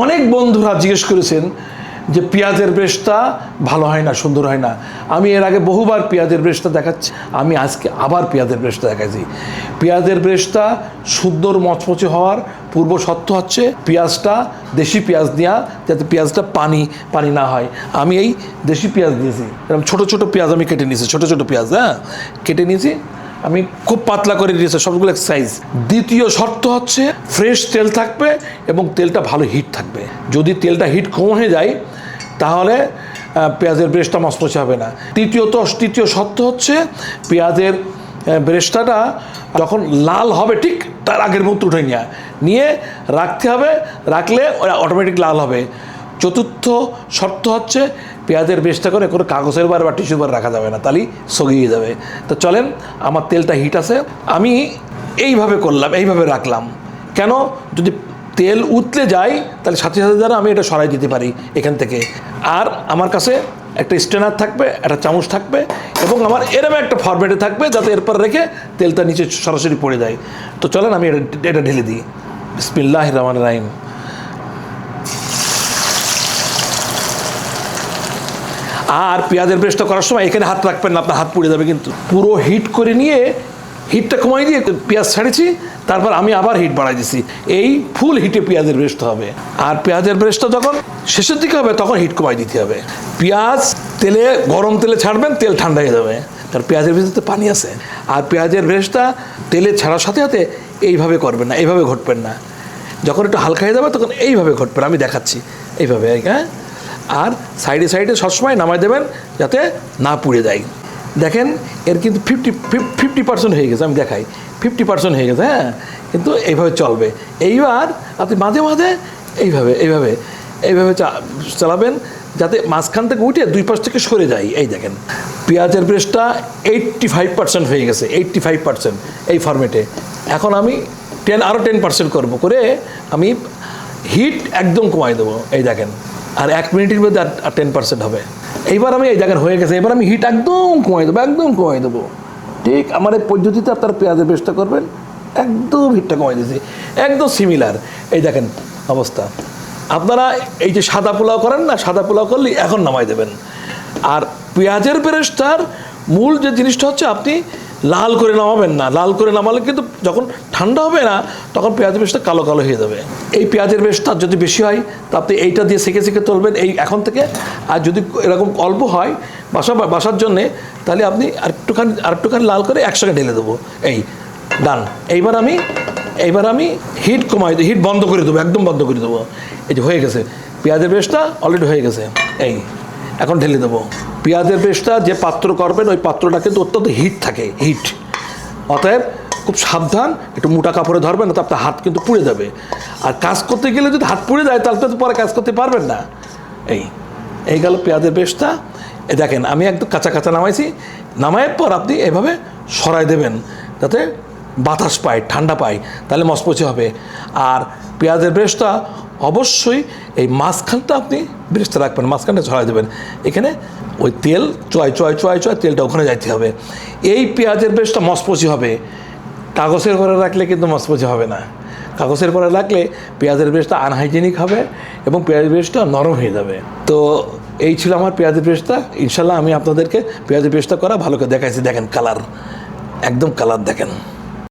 অনেক বন্ধুরা জিজ্ঞেস করেছেন যে পেঁয়াজের ব্রেস্টটা ভালো হয় না, সুন্দর হয় না। আমি এর আগে বহুবার পেঁয়াজের ব্রেস্টটা দেখাচ্ছি, আমি আজকে আবার পেঁয়াজের ব্রেস্টটা দেখাচ্ছি। পেঁয়াজের ব্রেস্টটা সুন্দর মচমচে হওয়ার পূর্ব শর্ত হচ্ছে পেঁয়াজটা দেশি পেঁয়াজ দেওয়া, যাতে পেঁয়াজটা পানি না হয়। আমি এই দেশি পেঁয়াজ দিয়েছি, এরকম ছোটো ছোটো পেঁয়াজ আমি কেটে নিয়েছি, ছোটো ছোটো পেঁয়াজ, কেটে নিয়েছি আমি, খুব পাতলা করে দিয়েছি সবগুলো সাইজ। দ্বিতীয় শর্ত হচ্ছে ফ্রেশ তেল থাকবে এবং তেলটা ভালো হিট থাকবে। যদি তেলটা হিট কম হয়ে যায় তাহলে পেঁয়াজের ব্রেস্টটা মচমচে হবে না। তৃতীয় শর্ত হচ্ছে পেঁয়াজের ব্রেস্টটা যখন লাল হবে ঠিক তার আগের মতো উঠে নিয়ে রাখতে হবে, রাখলে ওরা অটোমেটিক লাল হবে। চতুর্থ শর্ত হচ্ছে পেঁয়াজের ব্রেস্টটা করে কোনো কাগজের বার বা টিস্যুর বার রাখা যাবে না, তাহলেই সগিয়ে যাবে। তো চলেন, আমার তেলটা হিট আছে, আমি এইভাবে করলাম, এইভাবে রাখলাম। কেন? যদি তেল উতলে যায় তাহলে সাথে সাথে যেন আমি এটা সরাই দিতে পারি এখান থেকে। আর আমার কাছে একটা স্ট্রেনার থাকবে, একটা চামচ থাকবে এবং আমার এরকম একটা ফরম্যাটে থাকবে যাতে এরপর রেখে তেলটা নিচে সরাসরি পড়ে যায়। তো চলেন আমি এটা ঢেলে দিই। বিসমিল্লাহির রহমানির রহিম। আর পেঁয়াজের ব্রেস্টটা করার সময় এখানে হাত রাখবেন না, আপনার হাত পুড়ে যাবে কিন্তু। পুরো হিট করে নিয়ে, হিটটা কমাই দিয়ে পেঁয়াজ ছাড়েছি, তারপর আমি আবার হিট বাড়াই দিছি। এই ফুল হিটে পেঁয়াজের ব্রেস্ট হবে। আর পেঁয়াজের ব্রেস্টটা যখন শেষের দিকে হবে তখন হিট কমাই দিতে হবে। পেঁয়াজ গরম তেলে ছাড়বেন, তেল ঠান্ডা হয়ে যাবে, কারণ পেঁয়াজের ভিতরে পানি আছে। আর পেঁয়াজের ব্রেস্টটা তেলে ছাড়ার সাথে সাথে এইভাবে করবেন না, এইভাবে ঘটবেন না। যখন একটু হালকা হয়ে যাবে তখন এইভাবে ঘটবেন, আমি দেখাচ্ছি এইভাবে। আর সাইডে সাইডে সবসময় নামাই দেবেন যাতে না পুড়ে যায়। দেখেন এর কিন্তু 50% হয়ে গেছে, আমি দেখাই 50% হয়ে গেছে, কিন্তু এইভাবে চলবে। এইবার আপনি মাঝে মাঝে এইভাবে চালাবেন যাতে মাঝখান থেকে উঠে দুই পাশ থেকে সরে যায়। এই দেখেন পেঁয়াজের ব্রেস্টটা 85% হয়ে গেছে, 85% এই ফরম্যাটে। এখন আমি আরও 10% করবো, করে আমি হিট একদম কমাই দেবো। এই দেখেন, আর 1 মিনিটের মধ্যে আর 10% হবে। এইবার আমি এই জায়গায় হয়ে গেছে, এবার আমি হিট একদম কমাই দেবো। ঠিক আমার এই পদ্ধতিতে আপনারা পেঁয়াজের ব্রেস্টটা করবেন, একদম হিটটা কমাই দিয়েছি, একদম সিমিলার। এই দেখেন অবস্থা। আপনারা এই যে সাদা পোলাও করেন না, সাদা পোলাও করলে এখন নামাই দেবেন। আর পেঁয়াজের ব্রেস্টটার মূল যে জিনিসটা হচ্ছে আপনি লাল করে নামাবেন না। লাল করে নামালে কিন্তু যখন ঠান্ডা হবে না তখন পেঁয়াজের ব্রেস্টটা কালো কালো হয়ে যাবে। এই পেঁয়াজের ব্রেস্টটা যদি বেশি হয় তা আপনি এইটা দিয়ে সেঁকে তুলবেন এই এখন থেকে। আর যদি এরকম অল্প হয় বাসার জন্যে, তাহলে আপনি আরেকটুখানি লাল করে একসঙ্গে ঢেলে দেবো। এই ডান। এইবার আমি হিট হিট বন্ধ করে দেবো, একদম বন্ধ করে দেবো। এই যে হয়ে গেছে, পেঁয়াজের ব্রেস্টটা অলরেডি হয়ে গেছে। এই এখন ঢেলে দেবো। পেঁয়াজের ব্রেস্টটা যে পাত্র করবেন ওই পাত্রটা কিন্তু অত্যন্ত হিট থাকে, হিট। অতএব খুব সাবধান, একটু মোটা কাপড়ে ধরবেন, না তো আপনার হাত কিন্তু পুড়ে যাবে। আর কাজ করতে গেলে যদি হাত পুড়ে যায় তাহলে তো পরে কাজ করতে পারবেন না। এই গেল পেঁয়াজের ব্রেস্টটা। দেখেন আমি একদম কাঁচা নামাইছি। নামাইয়ের পর আপনি এভাবে সরাই দেবেন যাতে বাতাস পায়, ঠান্ডা পায়, তাহলে মচমচে হবে। আর পেঁয়াজের ব্রেস্টটা অবশ্যই এই মাঝখানটা আপনি ব্রেস্টটা রাখবেন, মাঝখানটা ছড়াই দেবেন। এখানে ওই তেল চয় তেলটা ওখানে যাইতে হবে। এই পেঁয়াজের ব্রেস্টটা মচমচে হবে। কাগজের পরে রাখলে কিন্তু মচমচে হবে না। কাগজের পরে রাখলে পেঁয়াজের ব্রেস্টটা আনহাইজেনিক হবে এবং পেঁয়াজের ব্রেস্টটা নরম হয়ে যাবে। তো এই ছিল আমার পেঁয়াজের ব্রেস্টটা। ইনশাল্লাহ আমি আপনাদেরকে পেঁয়াজের ব্রেস্টটা করা ভালো করে দেখাইছি। দেখেন কালার, একদম কালার দেখেন।